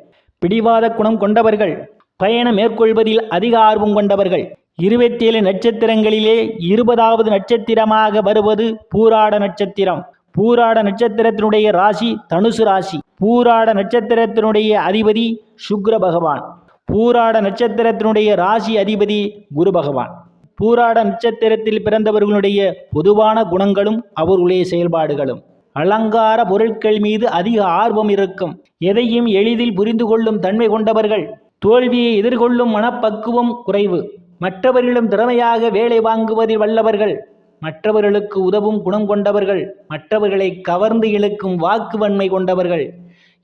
பிடிவாத குணம் கொண்டவர்கள், பயணம் மேற்கொள்வதில் அதிக ஆர்வம் கொண்டவர்கள். 27 நட்சத்திரங்களிலே 20வது நட்சத்திரமாக வருவது பூராட நட்சத்திரம். பூராட நட்சத்திரத்தினுடைய ராசி தனுசு ராசி. பூராட நட்சத்திரத்தினுடைய அதிபதி சுக்கிர பகவான். பூராட நட்சத்திரத்தினுடைய ராசி அதிபதி குரு பகவான். பூராட நட்சத்திரத்தில் பிறந்தவர்களுடைய பொதுவான குணங்களும் அவர்களுடைய செயல்பாடுகளும். அலங்கார பொருட்கள் மீது அதிக ஆர்வம் இருக்கும். எதையும் எளிதில் புரிந்து கொள்ளும் தன்மை கொண்டவர்கள். தோல்வியை எதிர்கொள்ளும் மனப்பக்குவம் குறைவு. மற்றவர்களிடம் திறமையாக வேலை வாங்குவதில் வல்லவர்கள். மற்றவர்களுக்கு உதவும் குணம் கொண்டவர்கள். மற்றவர்களை கவர்ந்து இழுக்கும் வாக்குவன்மை கொண்டவர்கள்.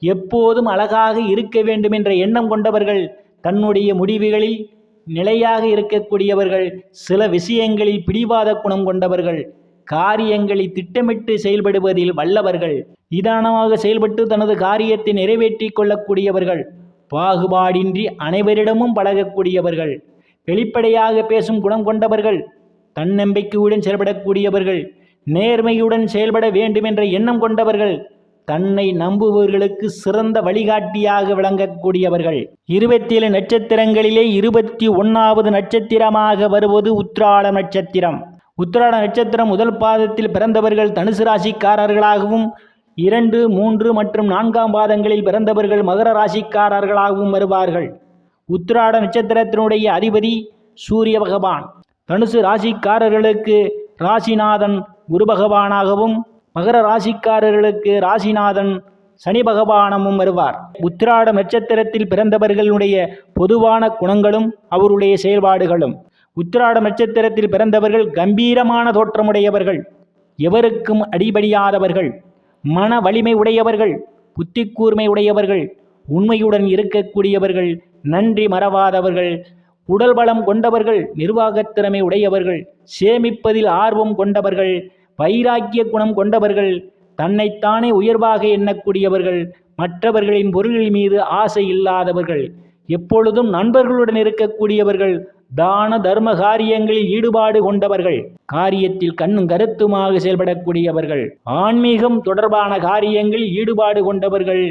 எப்போதும் அழகாக இருக்க வேண்டும் என்ற எண்ணம் கொண்டவர்கள். தன்னுடைய முடிவுகளில் நிலையாக இருக்கக்கூடியவர்கள். சில விஷயங்களில் பிடிவாத குணம் கொண்டவர்கள். காரியங்களை திட்டமிட்டு செயல்படுவதில் வல்லவர்கள். நிதானமாக செயல்பட்டு தனது காரியத்தை நிறைவேற்றி கொள்ளக்கூடியவர்கள். பாகுபாடின்றி அனைவரிடமும் பழகக்கூடியவர்கள். வெளிப்படையாக பேசும் குணம் கொண்டவர்கள். தன்னம்பிக்கையுடன் செயல்படக்கூடியவர்கள். நேர்மையுடன் செயல்பட வேண்டும் என்ற எண்ணம் கொண்டவர்கள். தன்னை நம்புபவர்களுக்கு சிறந்த வழிகாட்டியாக விளங்கக்கூடியவர்கள். 27 நட்சத்திரங்களிலே 21வது நட்சத்திரமாக வருவது உத்திராட நட்சத்திரம். உத்திராட நட்சத்திரம் முதல் பாதத்தில் பிறந்தவர்கள் தனுசு ராசிக்காரர்களாகவும், 2, 3 மற்றும் 4ஆம் பாதங்களில் பிறந்தவர்கள் மகர ராசிக்காரர்களாகவும் வருவார்கள். உத்திராட நட்சத்திரத்தினுடைய அதிபதி சூரிய பகவான். தனுசு ராசிக்காரர்களுக்கு ராசிநாதன் குரு பகவானாகவும், மகர ராசிக்காரர்களுக்கு ராசிநாதன் சனி பகவானமும் வருவார். உத்திராட நட்சத்திரத்தில் பிறந்தவர்களுடைய பொதுவான குணங்களும் அவருடைய செயல்பாடுகளும். உத்திராட நட்சத்திரத்தில் பிறந்தவர்கள் கம்பீரமான தோற்றமுடையவர்கள். எவருக்கும் அடிபடியாதவர்கள். மன வலிமை உடையவர்கள். புத்தி கூர்மை உடையவர்கள். உண்மையுடன் இருக்கக்கூடியவர்கள். நன்றி மறவாதவர்கள். உடல் பலம் கொண்டவர்கள். நிர்வாகத் திறமை உடையவர்கள். சேமிப்பதில் ஆர்வம் கொண்டவர்கள். வைராக்கிய குணம் கொண்டவர்கள். தன்னைத்தானே உயர்வாக எண்ணக்கூடியவர்கள். மற்றவர்களின் பொருள்கள் மீது ஆசை இல்லாதவர்கள். எப்பொழுதும் நண்பர்களுடன் இருக்கக்கூடியவர்கள். தான தர்ம காரியங்களில் ஈடுபாடு கொண்டவர்கள். காரியத்தில் கண்ணும் கருத்துமாக செயல்படக்கூடியவர்கள். ஆன்மீகம் தொடர்பான காரியங்களில் ஈடுபாடு கொண்டவர்கள்.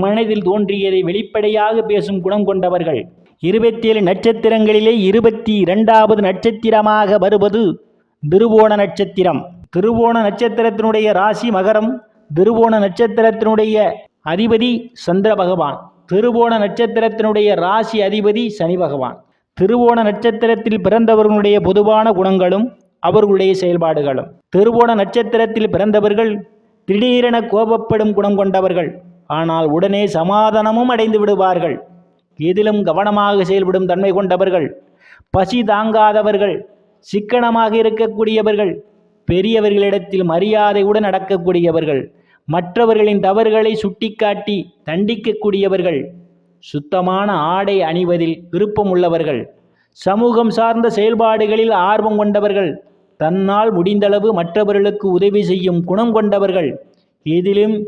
மனதில் தோன்றியதை வெளிப்படையாக பேசும் குணம் கொண்டவர்கள். 27 நட்சத்திரங்களிலே 22வது நட்சத்திரமாக வருவது திருவோண நட்சத்திரம். திருவோண நட்சத்திரத்தினுடைய ராசி மகரம். திருவோண நட்சத்திரத்தினுடைய அதிபதி சந்திர பகவான். திருவோண நட்சத்திரத்தினுடைய ராசி அதிபதி சனி பகவான். திருவோண நட்சத்திரத்தில் பிறந்தவர்களுடைய பொதுவான குணங்களும் அவர்களுடைய செயல்பாடுகளும். திருவோண நட்சத்திரத்தில் பிறந்தவர்கள் திடீரென கோபப்படும் குணம் கொண்டவர்கள். ஆனால் உடனே சமாதானமும் அடைந்து விடுவார்கள். எதிலும் கவனமாக செயல்படும் தன்மை கொண்டவர்கள். பசி தாங்காதவர்கள். சிக்கனமாக இருக்கக்கூடியவர்கள். பெரியவர்களிடத்தில் மரியாதையுடன் நடக்கக்கூடியவர்கள். மற்றவர்களின் தவறுகளை சுட்டிக்காட்டி தண்டிக்கக்கூடியவர்கள். சுத்தமான ஆடை அணிவதில் விருப்பமுள்ளவர்கள். சமூகம் சார்ந்த செயல்பாடுகளில் ஆர்வம் கொண்டவர்கள். தன்னால் முடிந்தளவு மற்றவர்களுக்கு உதவி செய்யும் குணம் கொண்டவர்கள். இதிலும்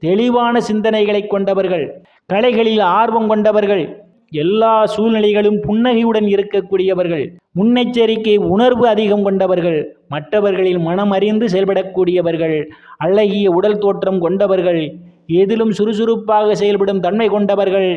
தெளிவான சிந்தனைகளை கொண்டவர்கள். கலைகளில் ஆர்வம் கொண்டவர்கள். எல்லா சூழ்நிலைகளும் புன்னகையுடன் இருக்கக்கூடியவர்கள். முன்னெச்சரிக்கை உணர்வு அதிகம் கொண்டவர்கள். மற்றவர்களில் மனம் அறிந்து செயல்படக்கூடியவர்கள். அழகிய உடல் தோற்றம் கொண்டவர்கள். எதிலும் சுறுசுறுப்பாக செயல்படும் தன்மை கொண்டவர்கள்.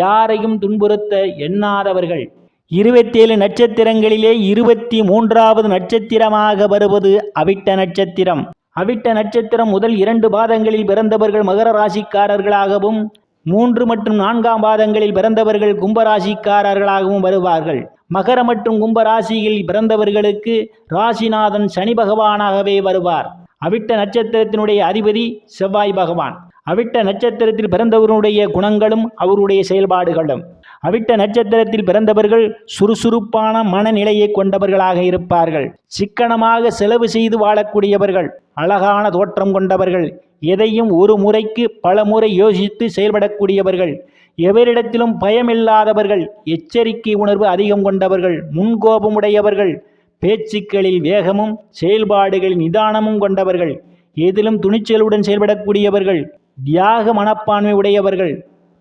யாரையும் துன்புறுத்த எண்ணாதவர்கள். 27 நட்சத்திரங்களிலே 23வது நட்சத்திரமாக வருவது அவிட்ட நட்சத்திரம். அவிட்ட நட்சத்திரம் முதல் 2 பாதங்களில் பிறந்தவர்கள் மகர ராசிக்காரர்களாகவும், 3 மற்றும் 4ஆம் பாதங்களில் பிறந்தவர்கள் கும்பராசிக்காரர்களாகவும் வருவார்கள். மகர மற்றும் கும்ப ராசியில் பிறந்தவர்களுக்கு ராசிநாதன் சனி பகவானாகவே வருவார். அவிட்ட நட்சத்திரத்தினுடைய அதிபதி செவ்வாய் பகவான். அவிட்ட நட்சத்திரத்தில் பிறந்தவர்களுடைய குணங்களும் அவருடைய செயல்பாடுகளும். அவிட்ட நட்சத்திரத்தில் பிறந்தவர்கள் சுறுசுறுப்பான மனநிலையை கொண்டவர்களாக இருப்பார்கள். சிக்கனமாக செலவு செய்து வாழக்கூடியவர்கள். அழகான தோற்றம் கொண்டவர்கள். எதையும் ஒரு முறைக்கு பல முறை யோசித்து செயல்படக்கூடியவர்கள். எவரிடத்திலும் பயமில்லாதவர்கள். எச்சரிக்கை உணர்வு அதிகம் கொண்டவர்கள். முன்கோபமுடையவர்கள். பேச்சுக்களில் வேகமும் செயல்பாடுகளில் நிதானமும் கொண்டவர்கள். எதிலும் துணிச்சலுடன் செயல்படக்கூடியவர்கள். தியாக மனப்பான்மை உடையவர்கள்.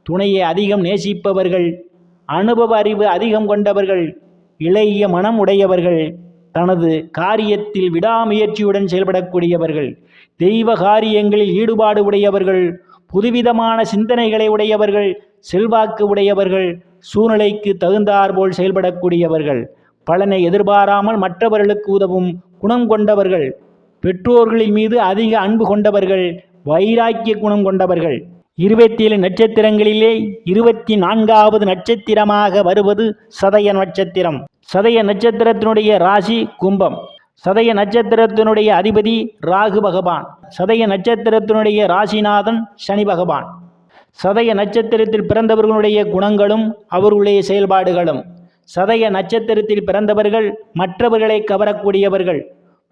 துணையை அதிகம் நேசிப்பவர்கள். அனுபவ அறிவு அதிகம் கொண்டவர்கள். இளைய மனம் உடையவர்கள். தனது காரியத்தில் விடாமுயற்சியுடன் செயல்படக்கூடியவர்கள், தெய்வ காரியங்களில் ஈடுபாடு உடையவர்கள், புதுவிதமான சிந்தனைகளை உடையவர்கள், செல்வாக்கு உடையவர்கள், சூழ்நிலைக்கு தகுந்தாற்போல் செயல்படக்கூடியவர்கள், பலனை எதிர்பாராமல் மற்றவர்களுக்கு உதவும் குணம் கொண்டவர்கள், பெற்றோர்களின் மீது அதிக அன்பு கொண்டவர்கள், வைராக்கிய குணம் கொண்டவர்கள். 27 நட்சத்திரங்களிலே 24வது நட்சத்திரமாக வருவது சதய நட்சத்திரம். சதய நட்சத்திரத்தினுடைய ராசி கும்பம். சதய நட்சத்திரத்தினுடைய அதிபதி ராகு பகவான். சதய நட்சத்திரத்தினுடைய ராசிநாதன் சனி பகவான். சதய நட்சத்திரத்தில் பிறந்தவர்களுடைய குணங்களும் அவர்களுடைய செயல்பாடுகளும். சதய நட்சத்திரத்தில் பிறந்தவர்கள் மற்றவர்களை கவரக்கூடியவர்கள்,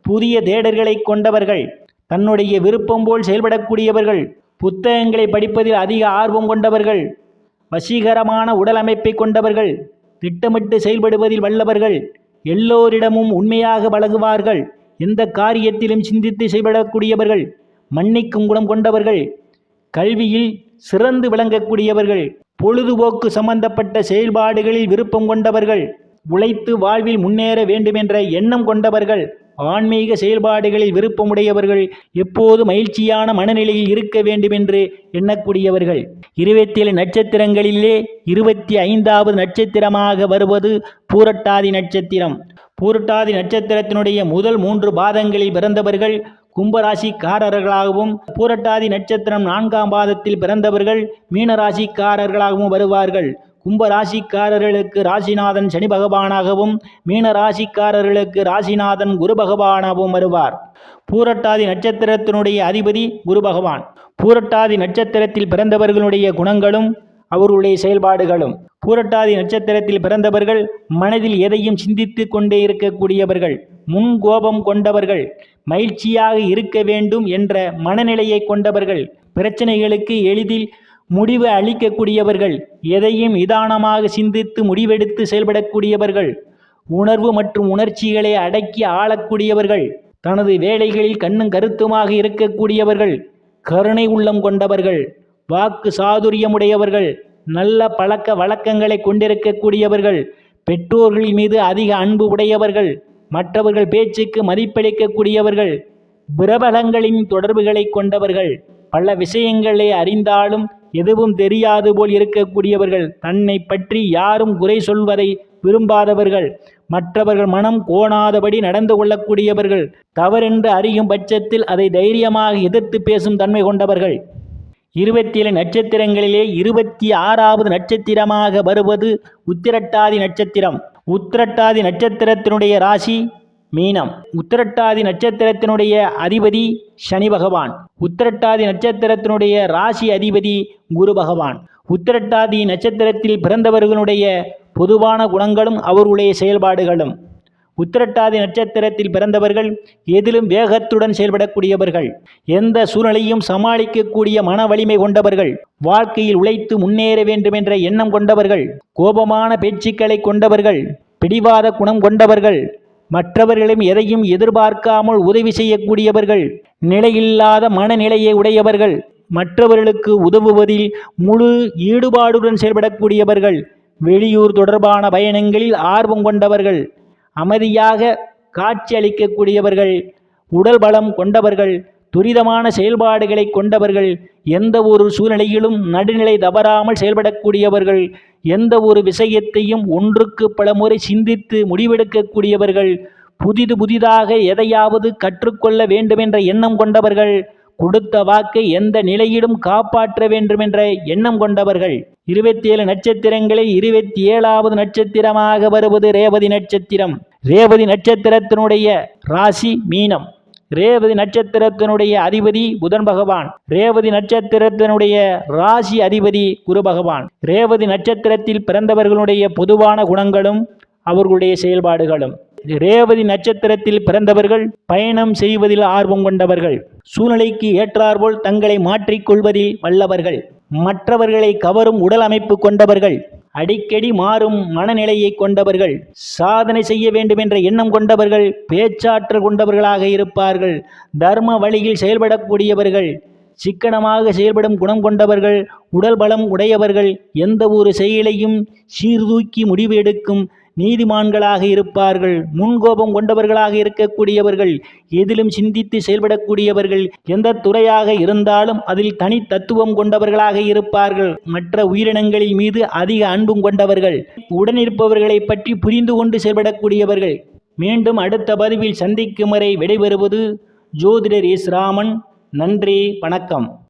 புதிய தேடல்களை கொண்டவர்கள், தன்னுடைய விருப்பம் போல் செயல்படக்கூடியவர்கள், புத்தகங்களை படிப்பதில் அதிக ஆர்வம் கொண்டவர்கள், வசீகரமான உடல் அமைப்பை கொண்டவர்கள், திட்டமிட்டு செயல்படுவதில் வல்லவர்கள், எல்லோரிடமும் உண்மையாக பழகுவார்கள், எந்த காரியத்திலும் சிந்தித்து செயல்படக்கூடியவர்கள், மன்னிக்கும் குணம் கொண்டவர்கள், கல்வியில் சிறந்து விளங்கக்கூடியவர்கள், பொழுதுபோக்கு சம்பந்தப்பட்ட செயல்பாடுகளில் விருப்பம் கொண்டவர்கள், உழைத்து வாழ்வில் முன்னேற வேண்டுமென்ற எண்ணம் கொண்டவர்கள், ஆன்மீக செயல்பாடுகளில் விருப்பமுடையவர்கள், எப்போது மகிழ்ச்சியான மனநிலையில் இருக்க வேண்டுமென்று எண்ணக்கூடியவர்கள். 27 நட்சத்திரங்களிலே 25வது நட்சத்திரமாக வருவது பூரட்டாதி நட்சத்திரம். பூரட்டாதி நட்சத்திரத்தினுடைய முதல் 3 பாதங்களில் பிறந்தவர்கள் கும்பராசிக்காரர்களாகவும், பூரட்டாதி நட்சத்திரம் 4ஆம் பாதத்தில் பிறந்தவர்கள் மீனராசிக்காரர்களாகவும் வருவார்கள். கும்பராசிக்காரர்களுக்கு ராசிநாதன் சனி பகவானாகவும், மீனராசிக்காரர்களுக்கு ராசிநாதன் குரு பகவானாகவும் வருவார். பூரட்டாதி நட்சத்திரத்தினுடைய அதிபதி குரு பகவான். பூரட்டாதி நட்சத்திரத்தில் பிறந்தவர்களுடைய குணங்களும் அவர்களுடைய செயல்பாடுகளும். பூரட்டாதி நட்சத்திரத்தில் பிறந்தவர்கள் மனதில் எதையும் சிந்தித்து கொண்டே இருக்கக்கூடியவர்கள், முன் கோபம் கொண்டவர்கள், மகிழ்ச்சியாக இருக்க வேண்டும் என்ற மனநிலையை கொண்டவர்கள், பிரச்சனைகளுக்கு எளிதில் முடிவு அளிக்கக்கூடியவர்கள், எதையும் நிதானமாக சிந்தித்து முடிவெடுத்து செயல்படக்கூடியவர்கள், உணர்வு மற்றும் உணர்ச்சிகளை அடக்கி ஆளக்கூடியவர்கள், தனது வேலைகளில் கண்ணும் கருத்துமாக இருக்கக்கூடியவர்கள், கருணை உள்ளம் கொண்டவர்கள், வாக்கு சாதுரியமுடையவர்கள், நல்ல பழக்க வழக்கங்களை கொண்டிருக்கக்கூடியவர்கள், பெற்றோர்கள் மீது அதிக அன்பு உடையவர்கள், மற்றவர்கள் பேச்சுக்கு மதிப்பளிக்கக்கூடியவர்கள், பிரபலங்களின் தொடர்புகளை கொண்டவர்கள், பல விஷயங்களை அறிந்தாலும் எதுவும் தெரியாது போல் இருக்கக்கூடியவர்கள், தன்னை பற்றி யாரும் குறை சொல்வதை விரும்பாதவர்கள், மற்றவர்கள் மனம் கோணாதபடி நடந்து கொள்ளக்கூடியவர்கள், தவறென்று அறியும் பட்சத்தில் அதை தைரியமாக எதிர்த்து பேசும் தன்மை கொண்டவர்கள். 27 நட்சத்திரங்களிலே 26வது நட்சத்திரமாக வருவது உத்திரட்டாதி நட்சத்திரம். உத்திரட்டாதி நட்சத்திரத்தினுடைய ராசி மீனம். உத்திரட்டாதி நட்சத்திரத்தினுடைய அதிபதி சனி பகவான். உத்திரட்டாதி நட்சத்திரத்தினுடைய ராசி அதிபதி குரு பகவான். உத்திரட்டாதி நட்சத்திரத்தில் பிறந்தவர்களுடைய பொதுவான குணங்களும் அவர்களுடைய செயல்பாடுகளும். உத்திரட்டாதி நட்சத்திரத்தில் பிறந்தவர்கள் எதிலும் வேகத்துடன் செயல்படக்கூடியவர்கள், எந்த சூழ்நிலையும் சமாளிக்கக்கூடிய மன வலிமை கொண்டவர்கள், வாழ்க்கையில் உழைத்து முன்னேற வேண்டும் என்ற எண்ணம் கொண்டவர்கள், கோபமான பேச்சுக்களை கொண்டவர்கள், பிடிவாத குணம் கொண்டவர்கள், மற்றவர்களும் எதையும் எதிர்பார்க்காமல் உதவி செய்யக்கூடியவர்கள், நிலையில்லாத மனநிலையை உடையவர்கள், மற்றவர்களுக்கு உதவுவதில் முழு ஈடுபாடுடன் செயல்படக்கூடியவர்கள், வெளியூர் தொடர்பான பயணங்களில் ஆர்வம் கொண்டவர்கள், அமைதியாக காட்சி அளிக்கக்கூடியவர்கள், உடல் பலம் கொண்டவர்கள், துரிதமான செயல்பாடுகளை கொண்டவர்கள், எந்த ஒரு சூழ்நிலையிலும் நடுநிலை தவறாமல் செயல்படக்கூடியவர்கள், எந்த ஒரு விஷயத்தையும் ஒன்றுக்கு பல முறை சிந்தித்து முடிவெடுக்கக்கூடியவர்கள், புதிதாக எதையாவது கற்றுக்கொள்ள வேண்டுமென்ற எண்ணம் கொண்டவர்கள், கொடுத்த வாக்கை எந்த நிலையிலும் காப்பாற்ற வேண்டுமென்ற எண்ணம் கொண்டவர்கள். 27 நட்சத்திரங்களில் 27வது நட்சத்திரமாக வருவது ரேவதி நட்சத்திரம். ரேவதி நட்சத்திரத்தினுடைய ராசி மீனம். ரேவதி நட்சத்திரத்தினுடைய அதிபதி புதன் பகவான். ரேவதி நட்சத்திரத்தினுடைய ராசி அதிபதி குரு பகவான். ரேவதி நட்சத்திரத்தில் பிறந்தவர்களுடைய பொதுவான குணங்களும் அவர்களுடைய செயல்பாடுகளும். ரேவதி நட்சத்திரத்தில் பிறந்தவர்கள் பயணம் செய்வதில் ஆர்வம் கொண்டவர்கள், சூழ்நிலைக்கு ஏற்றாற்போல் தங்களை மாற்றிக்கொள்வதில் வல்லவர்கள், மற்றவர்களை கவரும் உடல் அமைப்பு கொண்டவர்கள், அடிக்கடி மாறும் மனநிலையை கொண்டவர்கள், சாதனை செய்ய வேண்டும் என்ற எண்ணம் கொண்டவர்கள், பேச்சாற்றல் கொண்டவர்களாக இருப்பார்கள், தர்ம வழியில் செயல்படக்கூடியவர்கள், சிக்கனமாக செயல்படும் குணம் கொண்டவர்கள், உடல் பலம் உடையவர்கள், எந்த ஒரு செயலையும் சீர்தூக்கி முடிவு எடுக்கும் நீதிமான்களாக இருப்பார்கள். முன்கோபம் கொண்டவர்களாக இருக்கக்கூடியவர்கள், எதிலும் சிந்தித்து செயல்படக்கூடியவர்கள், எந்த துறையாக இருந்தாலும் அதில் தனி தத்துவம் கொண்டவர்களாக இருப்பார்கள். மற்ற உயிரினங்களின் மீது அதிக அன்பும் கொண்டவர்கள், உடனிருப்பவர்களை பற்றி புரிந்து கொண்டு செயல்படக்கூடியவர்கள். மீண்டும் அடுத்த பதிவில் சந்திக்கும் வரை விடைபெறுவது ஜோதிடர் எஸ். ராமன். நன்றி, வணக்கம்.